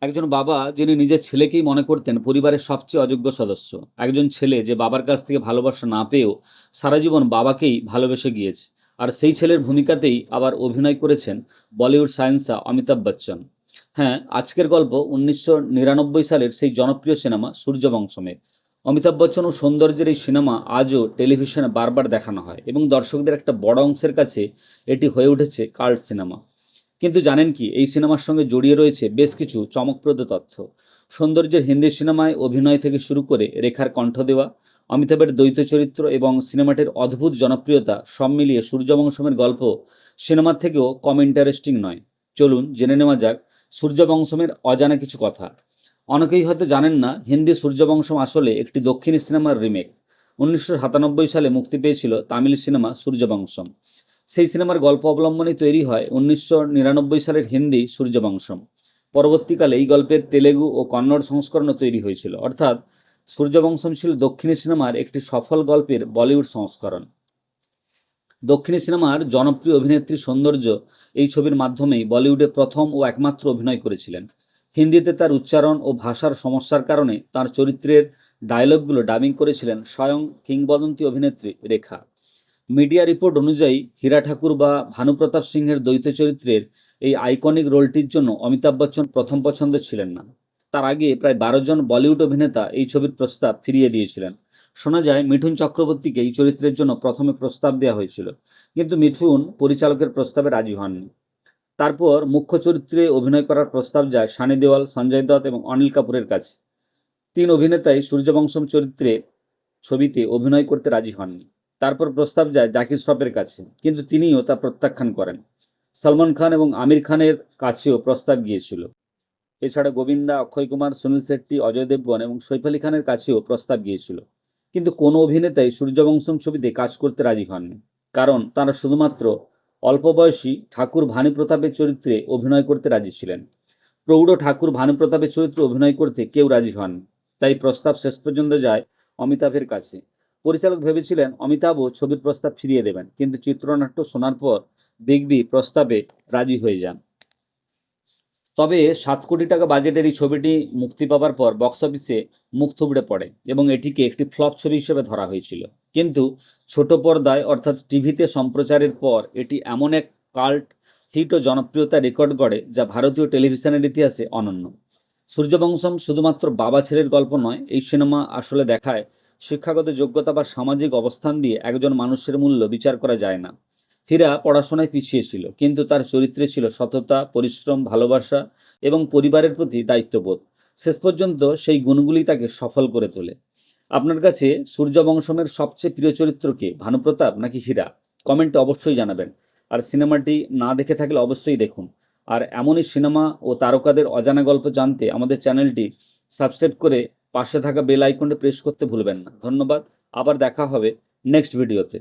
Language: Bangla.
একজন বাবা যিনি নিজের ছেলেকেই মনে করতেন পরিবারের সবচেয়ে অযোগ্য সদস্য। একজন ছেলে যে বাবার কাছ থেকে ভালোবাসা না পেয়েও সারা জীবন বাবাকেই ভালোবেসে গিয়েছে। আর সেই ছেলের ভূমিকাতেই আবার অভিনয় করেছেন বলিউড সায়েন্সা অমিতাভ বচ্চন। হ্যাঁ, আজকের গল্প 1999 সালের সেই জনপ্রিয় সিনেমা সূর্যবংশমের। অমিতাভ বচ্চন ও সৌন্দর্যের এই সিনেমা আজও টেলিভিশনে বারবার দেখানো হয় এবং দর্শকদের একটা বড় অংশের কাছে এটি হয়ে উঠেছে কাল্ট সিনেমা। কিন্তু জানেন কি, এই সিনেমার সঙ্গে জড়িয়ে রয়েছে বেশ কিছু চমকপ্রদ তথ্য। সৌন্দর্যের হিন্দি সিনেমায় অভিনয় থেকে শুরু করে রেখার কণ্ঠ দেওয়া, অমিতাভের দ্বৈত চরিত্র এবং সিনেমাটির অদ্ভুত জনপ্রিয়তা সব মিলিয়ে সূর্যবংশমের গল্প সিনেমার থেকেও কম ইন্টারেস্টিং নয়। চলুন জেনে নেওয়া যাক সূর্যবংশমের অজানা কিছু কথা। অনেকেই হয়তো জানেন না, হিন্দি সূর্যবংশম আসলে একটি দক্ষিণী সিনেমার রিমেক। 1997 সালে মুক্তি পেয়েছিল তামিল সিনেমা সূর্যবংশম। সেই সিনেমার গল্প অবলম্বনে তৈরি হয় 1999 সালের হিন্দি সূর্যবংশম। পরবর্তীকালে এই গল্পের তেলেগু ও কন্নড় সংস্করণও তৈরি হয়েছিল। অর্থাৎ সূর্যবংশম ছিল দক্ষিণী সিনেমার একটি সফল গল্পের বলিউড সংস্করণ। দক্ষিণী সিনেমার জনপ্রিয় অভিনেত্রী সৌন্দর্য এই ছবির মাধ্যমেই বলিউডে প্রথম ও একমাত্র অভিনয় করেছিলেন। হিন্দিতে তার উচ্চারণ ও ভাষার সমস্যার কারণে তার চরিত্রের ডায়লগগুলো ডাবিং করেছিলেন স্বয়ং কিংবদন্তি অভিনেত্রী রেখা। মিডিয়া রিপোর্ট অনুযায়ী হীরা ঠাকুর বা ভানুপ্রতাপ সিংহের দ্বৈত চরিত্রের এই আইকনিক রোলটির জন্য অমিতাভ বচ্চন প্রথম পছন্দ ছিলেন না। তার আগে প্রায় 12 জন বলিউড অভিনেতা এই ছবির প্রস্তাব ফিরিয়ে দিয়েছিলেন। শোনা যায় মিঠুন চক্রবর্তীকে এই চরিত্রের জন্য প্রথমে প্রস্তাব দেওয়া হয়েছিল, কিন্তু মিঠুন পরিচালকের প্রস্তাবে রাজি হননি। তারপর মুখ্য চরিত্রে অভিনয় করার প্রস্তাব যায় সানি দেওয়াল, সঞ্জয় দত্ত এবং অনিল কাপুরের কাছে। 3 অভিনেতাই সূর্যবংশম চরিত্রে ছবিতে অভিনয় করতে রাজি হননি। তারপর প্রস্তাব যায় জাকির শ্রফের কাছে, কিন্তু তিনিও তা প্রত্যাখ্যান করেন। সলমান খান এবং আমির খানের কাছেও প্রস্তাব গিয়েছিল। এছাড়া গোবিন্দা, অক্ষয় কুমার, সুনীল শেট্টি, অজয় দেবগন এবং সৈফ আলী খানের কাছেও প্রস্তাব গিয়েছিল। কিন্তু কোনো অভিনেতাই সূর্যবংশম ছবিতে কাজ করতে রাজি হননি, কারণ তারা শুধুমাত্র অল্প বয়সী ঠাকুর ভানু প্রতাপের চরিত্রে অভিনয় করতে রাজি ছিলেন। প্রৌঢ় ঠাকুর ভানু প্রতাপের চরিত্রে অভিনয় করতে কেউ রাজি হননি। তাই প্রস্তাব শেষ পর্যন্ত যায় অমিতাভের কাছে। পরিচালক ভেবেছিলেন অমিতাভও ছবির প্রস্তাব ফিরিয়ে দেবেন, কিন্তু চিত্রনাট্য শোনার পর বিগ বি প্রস্তাবে রাজি হয়ে যান। তবে 7 কোটি টাকা বাজেটের এই ছবিটি মুক্তি পাবার পর বক্স অফিসে মুখ থুবড়ে পড়ে এবং এটিকে একটি ফ্লপ ছবি হিসেবে ধরা হয়েছিল। কিন্তু ছোট পর্দায় অর্থাৎ টিভিতে সম্প্রচারের পর এটি এমন এক কাল্ট হিট ও জনপ্রিয়তা রেকর্ড গড়ে যা ভারতীয় টেলিভিশনের ইতিহাসে অনন্য। সূর্যবংশম শুধুমাত্র বাবা ছেলের গল্প নয়, এই সিনেমা আসলে দেখায় শিক্ষাগত যোগ্যতা বা সামাজিক অবস্থান দিয়ে একজন মানুষের মূল্য বিচার করা যায় না। হীরা পড়াশোনায় পিছিয়ে ছিল, কিন্তু তার চরিত্রে ছিল সততা, পরিশ্রম, ভালোবাসা এবং পরিবারের প্রতি দায়িত্ববোধ। শেষ পর্যন্ত সেই গুণগুলি তাকে সফল করে তোলে। আপনার কাছে সূর্যবংশমের সবচেয়ে প্রিয় চরিত্র কে, ভানুপ্রতাপ নাকি হীরা? কমেন্টে অবশ্যই জানাবেন। আর সিনেমাটি না দেখে থাকলে অবশ্যই দেখুন। আর এমনই সিনেমা ও তারকাদের অজানা গল্প জানতে আমাদের চ্যানেলটি সাবস্ক্রাইব করে পাশে থাকা বেল আইকনটি প্রেস করতে ভুলবেন না। ধন্যবাদ। আবার দেখা হবে নেক্সট ভিডিওতে।